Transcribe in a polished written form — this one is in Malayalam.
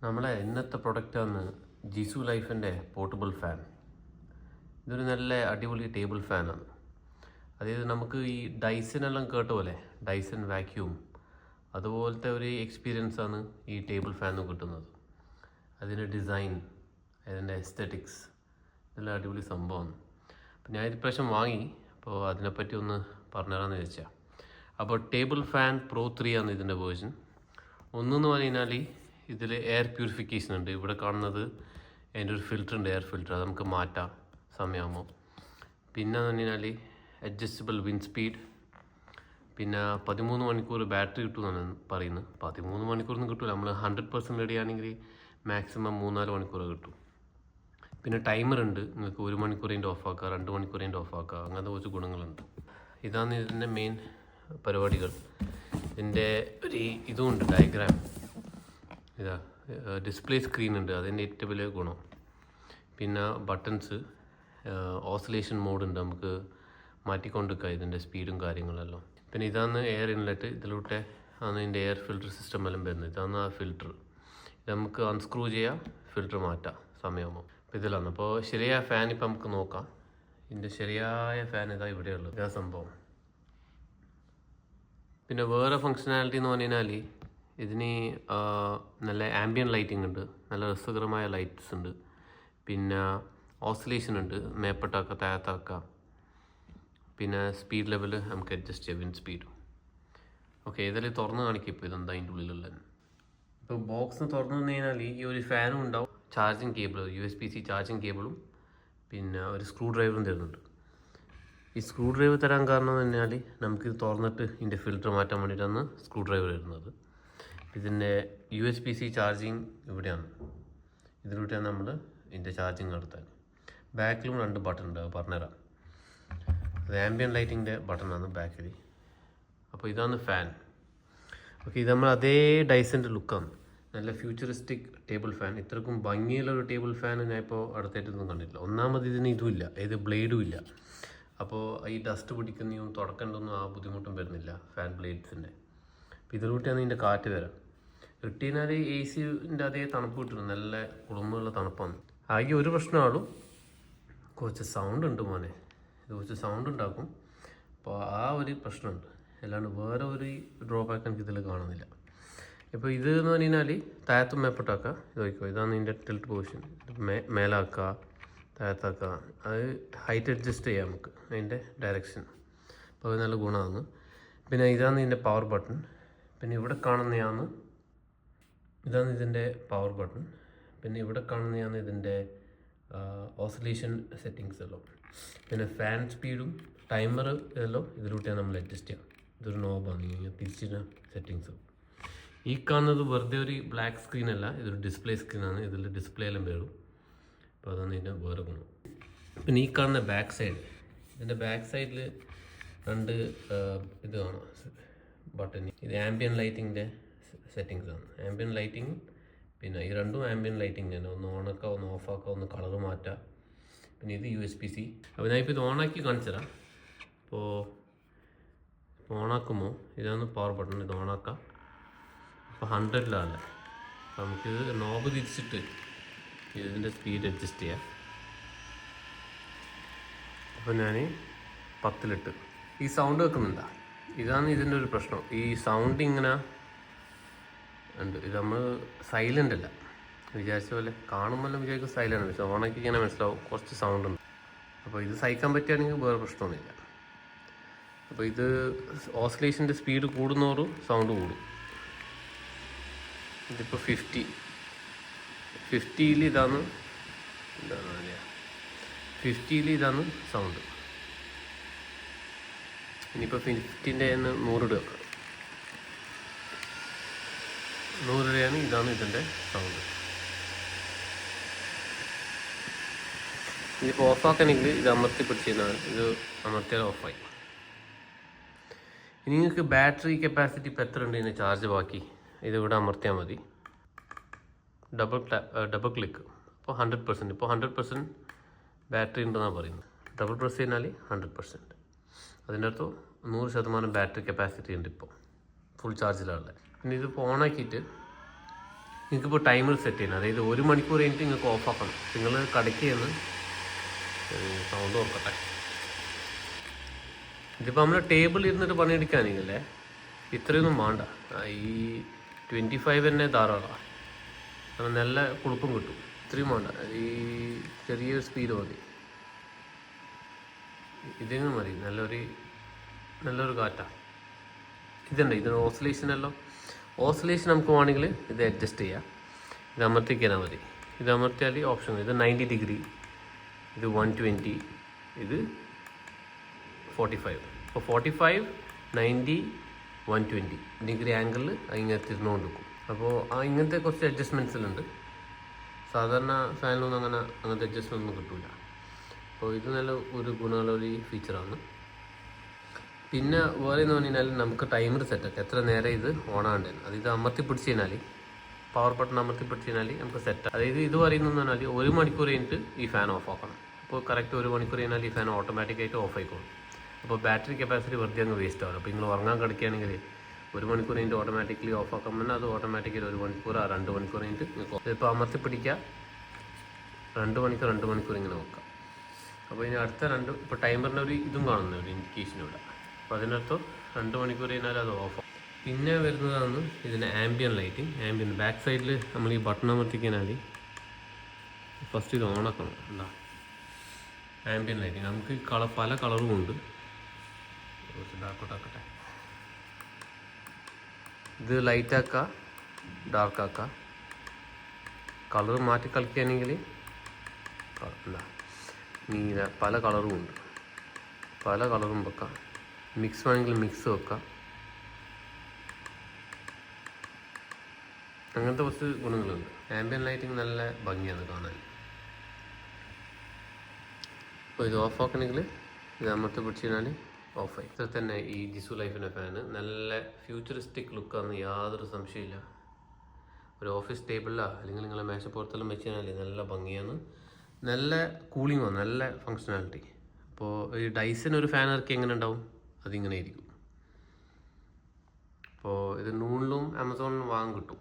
നമ്മളെ ഇന്നത്തെ പ്രൊഡക്റ്റാണ് ജിസു ലൈഫിൻ്റെ പോർട്ടബിൾ ഫാൻ. ഇതൊരു നല്ല അടിപൊളി ടേബിൾ ഫാനാണ്. അതായത് നമുക്ക് ഈ ഡൈസനെല്ലാം കേട്ട പോലെ ഡൈസൺ വാക്യൂം അതുപോലത്തെ ഒരു എക്സ്പീരിയൻസാണ് ഈ ടേബിൾ ഫാനിന് കിട്ടുന്നത്. അതിൻ്റെ ഡിസൈൻ, അതിൻ്റെ എസ്തെറ്റിക്സ് എല്ലാം അടിപൊളി സംഭവമാണ്. അപ്പോൾ ഞാൻ ഇപ്രാവശ്യം വാങ്ങി, അപ്പോൾ അതിനെപ്പറ്റി ഒന്ന് പറഞ്ഞുതരാമെന്ന് ചോദിച്ചാൽ. അപ്പോൾ ടേബിൾ ഫാൻ പ്രോ 3 ആണ് ഇതിൻ്റെ വേർഷൻ. ഒന്നെന്ന് പറഞ്ഞാൽ ഇതിൽ എയർ പ്യൂരിഫിക്കേഷൻ ഉണ്ട്. ഇവിടെ കാണുന്നത് അതിൻ്റെ ഒരു ഫിൽറ്റർ ഉണ്ട്, എയർ ഫിൽറ്റർ. അത് നമുക്ക് മാറ്റാം സമയമാകുമ്പോൾ. പിന്നെ എന്ന് പറഞ്ഞാൽ അഡ്ജസ്റ്റബിൾ വിൻഡ് സ്പീഡ്. പിന്നെ 13 മണിക്കൂർ ബാറ്ററി കിട്ടുമെന്നാണ് പറയുന്നത്. 13 മണിക്കൂറൊന്നും കിട്ടില്ല. നമ്മൾ 100% റെഡി ആണെങ്കിൽ മാക്സിമം 3-4 മണിക്കൂർ കിട്ടും. പിന്നെ ടൈമർ ഉണ്ട്, നിങ്ങൾക്ക് 1 മണിക്കൂർ അതിൻ്റെ ഓഫാക്കുക, 2 മണിക്കൂർ അതിൻ്റെ ഓഫാക്കുക, അങ്ങനത്തെ കുറച്ച് ഗുണങ്ങളുണ്ട്. ഇതാണ് ഇതിൻ്റെ മെയിൻ പരിപാടികൾ. ഇതിൻ്റെ ഒരു ഇതുമുണ്ട്, ഡയഗ്രാം. ഇതാ ഡിസ്പ്ലേ സ്ക്രീൻ ഉണ്ട്, അതിൻ്റെ ഏറ്റവും വലിയ ഗുണം. പിന്നെ ബട്ടൺസ്, ഓസിലേഷൻ മോഡുണ്ട്, നമുക്ക് മാറ്റിക്കൊണ്ടിരിക്കുക ഇതിൻ്റെ സ്പീഡും കാര്യങ്ങളെല്ലാം. പിന്നെ ഇതാണ് എയർ ഇൻലെറ്റ്, ഇതിലൂടെ ആണ് ഇതിൻ്റെ എയർ ഫിൽറ്റർ സിസ്റ്റം എല്ലാം വരുന്നത്. ഇതാണ് ആ ഫിൽറ്റർ. ഇത് നമുക്ക് അൺസ്ക്രൂ ചെയ്യാം, ഫിൽറ്റർ മാറ്റാം സമയമാകുമ്പോൾ. അപ്പോൾ ഇതിലാണ്. അപ്പോൾ ശരിയായ ഫാൻ ഇപ്പം നമുക്ക് നോക്കാം. ഇതിൻ്റെ ശരിയായ ഫാൻ ഇതാ ഇവിടെയുള്ളത്, ഇതാ സംഭവം. പിന്നെ വേറെ ഫങ്ഷനാലിറ്റി എന്ന് പറഞ്ഞാൽ ഇതിന് നല്ല ആംബിയൻ ലൈറ്റിംഗ് ഉണ്ട്, നല്ല രസകരമായ ലൈറ്റ്സ് ഉണ്ട്. പിന്നെ ഓസിലേഷൻ ഉണ്ട്, മേപ്പട്ടാക്കുക താഴത്താക്കുക. പിന്നെ സ്പീഡ് ലെവൽ നമുക്ക് അഡ്ജസ്റ്റ് ചെയ്യാം, വിൻഡ് സ്പീഡ്. ഓക്കെ, ഇതിൽ തുറന്ന് കാണിക്കും ഇപ്പോൾ ഇതെന്താ അതിൻ്റെ ഉള്ളിലുള്ളത്. ഇപ്പോൾ ബോക്സ് തുറന്നു കഴിഞ്ഞാൽ ഈ ഒരു ഫാനും ഉണ്ടാവും, ചാർജിങ് കേബിൾ, USB-C ചാർജിങ് കേബിളും, പിന്നെ ഒരു സ്ക്രൂ ഡ്രൈവറും തരുന്നുണ്ട്. ഈ സ്ക്രൂ ഡ്രൈവർ തരാൻ കാരണം എന്ന് പറഞ്ഞാൽ നമുക്കിത് തുറന്നിട്ട് ഇതിൻ്റെ ഫിൽറ്റർ മാറ്റാൻ വേണ്ടിയിട്ടാണ് സ്ക്രൂ ഡ്രൈവർ വരുന്നത്. ഇതിൻ്റെ USB-C ചാർജിങ് ഇവിടെയാണ്, ഇതിലൂടെയാണ് നമ്മൾ ഇതിൻ്റെ ചാർജിങ് നടത്താൻ. ബാക്കിലും 2 ബട്ടൺ ഉണ്ട്, പറഞ്ഞുതരാം. അത് ആംബിയൻ ലൈറ്റിങ്ങിൻ്റെ ബട്ടണാണ് ബാക്കിൽ. അപ്പോൾ ഇതാണ് ഫാൻ. ഓക്കെ, ഇത് നമ്മൾ അതേ ഡൈസൻ്റെ ലുക്കാണ്, നല്ല ഫ്യൂച്ചറിസ്റ്റിക് ടേബിൾ ഫാൻ. ഇത്രക്കും ഭംഗിയുള്ളൊരു ടേബിൾ ഫാൻ ഞാൻ ഇപ്പോൾ അടുത്തായിട്ടൊന്നും കണ്ടിട്ടില്ല. ഒന്നാമത് ഇതിന് ഇതുമില്ല, ഏത് ബ്ലേഡും ഇല്ല. അപ്പോൾ ഈ ഡസ്റ്റ് പിടിക്കുന്നതും തുടക്കേണ്ടതൊന്നും ആ ബുദ്ധിമുട്ടും വരുന്നില്ല ഫാൻ ബ്ലേഡ്സിൻ്റെ. അപ്പോൾ ഇതിലൂടെയാണ് ഇതിൻ്റെ കാറ്റ് വരാം. ഇട്ടിനാൽ AC-ൻ്റെ അതേ തണുപ്പ് കിട്ടുന്നു, നല്ല കുളിർമയുള്ള തണുപ്പാണ്. ആകെ ഒരു പ്രശ്നമാണു, കുറച്ച് സൗണ്ട് ഉണ്ട് മോനെ, ഇത് കുറച്ച് സൗണ്ട് ഉണ്ടാക്കും. അപ്പോൾ ആ ഒരു പ്രശ്നമുണ്ട്, അല്ലാണ്ട് വേറെ ഒരു ഡ്രോബാക്ക് എനിക്ക് ഇതിൽ കാണുന്നില്ല. ഇപ്പോൾ ഇത് എന്ന് പറഞ്ഞാൽ താഴത്തും മേപ്പെട്ടാക്കുക, ഇത് നോക്കുക, ഇതാണ് ഇതിൻ്റെ ടിൽറ്റ് പൊസിഷൻ. മേലാക്കുക, താഴത്താക്കുക, അത് ഹൈറ്റ് അഡ്ജസ്റ്റ് ചെയ്യാം നമുക്ക് അതിൻ്റെ ഡയറക്ഷൻ. അപ്പോൾ അത് നല്ല ഗുണമാണ്. പിന്നെ ഇതാണ് ഇതിൻ്റെ പവർ ബട്ടൺ. പിന്നെ ഇവിടെ കാണുന്നതാണ്, ഇതാണ് ഇതിൻ്റെ പവർ ബട്ടൺ. പിന്നെ ഇവിടെ കാണുന്നതാണ് ഇതിൻ്റെ ഓസിലേഷൻ സെറ്റിങ്സ് എല്ലാം. പിന്നെ ഫാൻ സ്പീഡും ടൈമർ എല്ലാം ഇതിലൂടെയാണ് നമ്മൾ അഡ്ജസ്റ്റ് ചെയ്യാം. ഇതൊരു നോബാണ്, ഇങ്ങനെ തിരിച്ചിട്ട് സെറ്റിങ്സ്. ഈ കാണുന്നത് വെറുതെ ഒരു ബ്ലാക്ക് സ്ക്രീൻ അല്ല, ഇതൊരു ഡിസ്പ്ലേ സ്ക്രീനാണ്. ഇതിൽ ഡിസ്പ്ലേ എല്ലാം വരും. അപ്പോൾ അതാണ് ഇതിൻ്റെ വേറെ ഗുണം. പിന്നെ ഈ കാണുന്ന ബാക്ക് സൈഡ്, ഇതിൻ്റെ ബാക്ക് സൈഡിൽ 2 ഇത് കാണാം ബട്ടൺ. ഇത് ആംബിയൻ ലൈറ്റിങ്ങിൻ്റെ സെറ്റിങ്സ് ആണ്. ആംബിയൻ ലൈറ്റിങ്, പിന്നെ ഈ 2ഉം ആംബിയൻ ലൈറ്റിങ് തന്നെ. ഒന്ന് ഓണാക്കുക, ഒന്ന് ഓഫാക്കുക, ഒന്ന് കളർ മാറ്റുക. പിന്നെ ഇത് USB-C. അപ്പോൾ ഞാനിപ്പോൾ ഇത് ഓണാക്കി കാണിച്ചു തരാം. ഇപ്പോൾ ഓണാക്കുമ്പോൾ ഇതാണ് പവർ ബട്ടൺ, ഇത് ഓണാക്കാം. അപ്പോൾ 100-ലാണ്. അപ്പോൾ നമുക്കിത് നോബ് തിരിച്ചിട്ട് ഇതിൻ്റെ സ്പീഡ് അഡ്ജസ്റ്റ് ചെയ്യാം. അപ്പോൾ ഞാൻ 10-ലിട്ട്. ഈ സൗണ്ട് വെക്കുന്നുണ്ടോ? ഇതാണ് ഇതിൻ്റെ ഒരു പ്രശ്നം. ഈ സൗണ്ട് ഇങ്ങനെ ഉണ്ട്. ഇത് നമ്മൾ സൈലൻ്റ് അല്ല, വിചാരിച്ച പോലെ കാണുമ്പോൾ വിചാരിക്കും സൈലൻ്റ്, പക്ഷേ ഓണാക്കി ഇങ്ങനെ മനസ്സിലാവും കുറച്ച് സൗണ്ട് ഉണ്ട്. അപ്പോൾ ഇത് സഹിക്കാൻ പറ്റുകയാണെങ്കിൽ വേറെ പ്രശ്നമൊന്നുമില്ല. അപ്പോൾ ഇത് ഓസിലേഷൻ്റെ സ്പീഡ് കൂടുന്നോറും സൗണ്ട് കൂടും. ഇതിപ്പോൾ 50-യിൽ ഇതാണ് 50-യിൽ ഇതാണ് സൗണ്ട്. ഇനിയിപ്പോൾ 50-ൻ്റെ 100 ഇടുക, 100 രൂപയാണ്. ഇതാണ് ഇതിൻ്റെ സൗണ്ട്. ഇതിപ്പോൾ ഓഫാക്കണമെങ്കിൽ ഇത് അമർത്തി പിടിച്ചിരുന്നാൽ ഇത് അമർത്തിയാൽ ഓഫായി. ഇനി നിങ്ങൾക്ക് ബാറ്ററി കപ്പാസിറ്റി ഇപ്പോൾ എത്ര ഉണ്ട് ഇതിന് ചാർജ് ബാക്കി, ഇതിവിടെ അമർത്തിയാൽ മതി. Double click. അപ്പോൾ 100%. ഇപ്പോൾ 100% ബാറ്ററി ഉണ്ടെന്നാണ് പറയുന്നത്. ഡബിൾ പ്രസ് ചെയ്താൽ 100%. അതിൻ്റെ അടുത്ത് 100% ബാറ്ററി കപ്പാസിറ്റി ഉണ്ട് ഇപ്പോൾ, ഫുൾ ചാർജിലാണ്. പിന്നെ ഇതിപ്പോൾ ഓണാക്കിയിട്ട് നിങ്ങൾക്കിപ്പോൾ ടൈമർ സെറ്റ് ചെയ്യണം, അതായത് 1 മണിക്കൂർ കഴിഞ്ഞിട്ട് നിങ്ങൾക്ക് ഓഫാക്കണം. നിങ്ങൾ കടയ്ക്ക് ചെന്ന് സൗണ്ട് നോക്കട്ടെ. ഇതിപ്പോൾ നമ്മൾ ടേബിളിൽ ഇരുന്നിട്ട് പണിയെടുക്കുകയാണെങ്കിലേ ഇത്രയൊന്നും വേണ്ട. ഈ 25 തന്നെ ധാരാളമാണ്. കാരണം നല്ല കുളുപ്പം കിട്ടും. ഇത്രയും വേണ്ട, ഈ ചെറിയൊരു സ്പീഡ് മതി. ഇതിന് മതി, നല്ലൊരു കാറ്റാണ്. ഇതുണ്ട്, ഇതിന് ഓസിലേഷൻ നമുക്ക് വേണമെങ്കിൽ ഇത് അഡ്ജസ്റ്റ് ചെയ്യാം. ഇത് അമർത്തിക്കാനാൽ മതി. ഇത് അമർത്തിയാൽ ഓപ്ഷൻ ഇത് 90 ഡിഗ്രി, ഇത് 120, ഇത് 45. അപ്പോൾ 45, 90, 120 ഡിഗ്രി ആംഗിളിൽ ഇങ്ങനെ തിരിഞ്ഞുകൊണ്ടിരിക്കും. അപ്പോൾ ഇങ്ങനത്തെ കുറച്ച് അഡ്ജസ്റ്റ്മെൻറ്റ്സിലുണ്ട്. സാധാരണ ഫാനിലൊന്നും അങ്ങനത്തെ അഡ്ജസ്റ്റ്മെൻ്റ് ഒന്നും കിട്ടില്ല. അപ്പോൾ ഇത് നല്ല ഒരു ഗുണമുള്ള ഒരു ഫീച്ചറാണ്. പിന്നെ വേറെ എന്ന് പറഞ്ഞാൽ നമുക്ക് ടൈമർ സെറ്റാക്കാം, എത്ര നേരം ഇത് ഓണാണ്ടേന്. അത് ഇത് അമർത്തി പിടിച്ച് കഴിഞ്ഞാൽ, പവർ ബട്ടൺ അമർത്തി പിടിച്ച് കഴിഞ്ഞാൽ നമുക്ക് സെറ്റ്. അതായത് ഇത് പറയുന്നതെന്ന് പറഞ്ഞാൽ 1 മണിക്കൂർ കഴിഞ്ഞിട്ട് ഈ ഫാൻ ഓഫ് ആക്കണം. അപ്പോൾ കറക്റ്റ് 1 മണിക്കൂർ കഴിഞ്ഞാൽ ഈ ഫാൻ ഓട്ടോമാറ്റിക്കായിട്ട് ഓഫ് ആയിക്കോളും. അപ്പോൾ ബാറ്ററി കപ്പാസിറ്റി വെറുതെ അങ്ങ് വേസ്റ്റ് ആവില്ല. അപ്പോൾ നിങ്ങൾ ഉറങ്ങാൻ കിടക്കുകയാണെങ്കിൽ 1 മണിക്കൂർ കഴിഞ്ഞിട്ട് ഓട്ടോമാറ്റിക്കലി ഓഫ് ആക്കുമ്പോൾ അത് ഓട്ടോമാറ്റിക്കലി 1 മണിക്കൂർ 2 മണിക്കൂർ കഴിഞ്ഞിട്ട് നിങ്ങൾക്ക് ഇപ്പോൾ അമർത്തി പിടിക്കുക, 2 മണിക്കൂർ ഇങ്ങനെ നോക്കാം. അപ്പോൾ ഇനി അടുത്ത ഇപ്പോൾ ടൈമറിൻ്റെ ഒരു ഇതും കാണുന്ന ഒരു ഇൻഡിക്കേഷൻ ഇവിടെ. അപ്പോൾ അതിനകത്ത് 2 മണിക്കൂർ കഴിഞ്ഞാൽ അത് ഓഫ്. പിന്നെ വരുന്നതാണ് ഇതിൻ്റെ ആംബിയൻ ലൈറ്റിംഗ്. ബാക്ക് സൈഡിൽ നമ്മൾ ഈ ബട്ടൺ അമർത്തിക്കഴിഞ്ഞാൽ ഫസ്റ്റ് ഇത് ഓണാക്കണം. എന്താ ആംബിയൻ ലൈറ്റിംഗ്, നമുക്ക് പല കളറും ഉണ്ട്. ഡാർക്കോട്ടാക്കട്ടെ. ഇത് ലൈറ്റാക്കുക, ഡാർക്കാക്കുക. കളർ മാറ്റി കളിക്കുകയാണെങ്കിൽ എന്താ നീല പല കളറും ഉണ്ട്. പല കളറും വെക്കാം. മിക്സ് വേണമെങ്കിൽ മിക്സ് വെക്കാം. അങ്ങനത്തെ കുറച്ച് ഗുണങ്ങളുണ്ട്. ആംബിയൻ ലൈറ്റിംഗ് നല്ല ഭംഗിയാണ് കാണാൻ. അപ്പോൾ ഇത് ഓഫ് ആക്കണമെങ്കിൽ ഇത് അമർത്തി പിടിച്ച് കഴിഞ്ഞാൽ ഓഫായി. ഇത്ര തന്നെ ഈ ജിസു ലൈഫിൻ്റെ ഫാന് നല്ല ഫ്യൂച്ചറിസ്റ്റിക് ലുക്കാണെന്ന് യാതൊരു സംശയമില്ല. ഒരു ഓഫീസ് ടേബിളിലോ അല്ലെങ്കിൽ നിങ്ങളെ മേശപ്പുറത്തെല്ലാം വെച്ച് കഴിഞ്ഞാൽ നല്ല ഭംഗിയാണ്. നല്ല കൂളിംഗ് ആണ്, നല്ല ഫങ്ഷനാലിറ്റി. അപ്പോൾ ഈ ഡൈസൺ ഒരു ഫാൻ ഇറക്കി എങ്ങനെ ഉണ്ടാവും, അതിങ്ങനെ ഇരിക്കും. അപ്പോൾ ഇത് നൂണിലും ആമസോണിലും വാങ്ങാൻ കിട്ടും.